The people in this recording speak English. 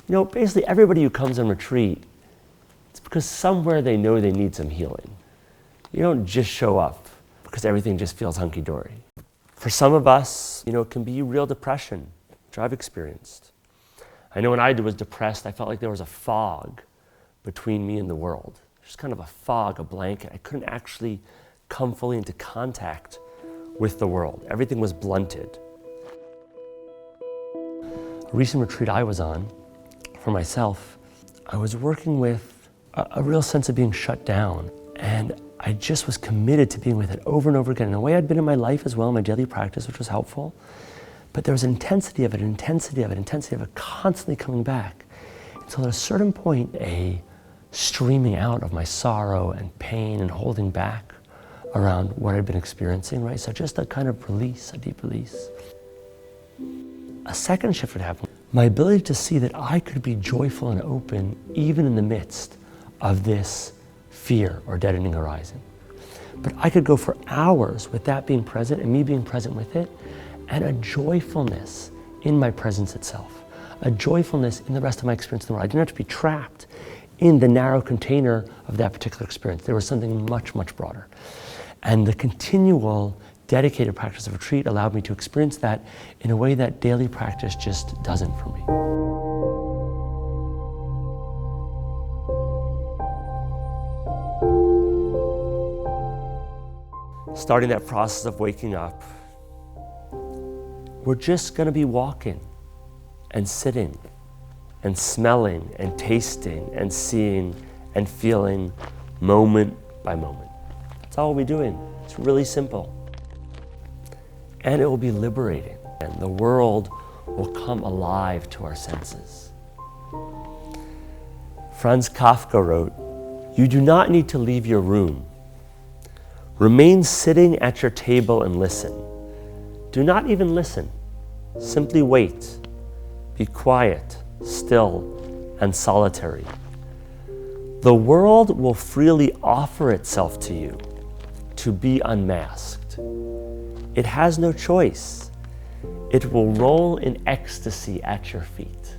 Basically everybody who comes on retreat, it's because somewhere they know they need some healing. You don't just show up because everything just feels hunky-dory. For some of us, it can be real depression, which I've experienced. I know when I was depressed, I felt like there was a fog between me and the world. Just kind of a fog, a blanket. I couldn't actually come fully into contact with the world. Everything was blunted. A recent retreat I was on, for myself, I was working with a real sense of being shut down. And I just was committed to being with it over and over again. In a way I'd been in my life as well, my daily practice, which was helpful. But there was an intensity of it constantly coming back. Until at a certain point, a streaming out of my sorrow and pain and holding back around what I'd been experiencing, right? So just a kind of release, a deep release. A second shift would happen. My ability to see that I could be joyful and open even in the midst of this fear or deadening horizon. But I could go for hours with that being present and me being present with it, and a joyfulness in my presence itself, a joyfulness in the rest of my experience in the world. I didn't have to be trapped in the narrow container of that particular experience. There was something much, much broader. And the continual dedicated practice of retreat allowed me to experience that in a way that daily practice just doesn't for me. Starting that process of waking up, we're just going to be walking and sitting and smelling and tasting and seeing and feeling moment by moment. That's all we'll be doing. It's really simple. And it will be liberating. And the world will come alive to our senses. Franz Kafka wrote, "You do not need to leave your room. Remain sitting at your table and listen. Do not even listen. Simply wait. Be quiet, still, and solitary. The world will freely offer itself to you to be unmasked. It has no choice. It will roll in ecstasy at your feet."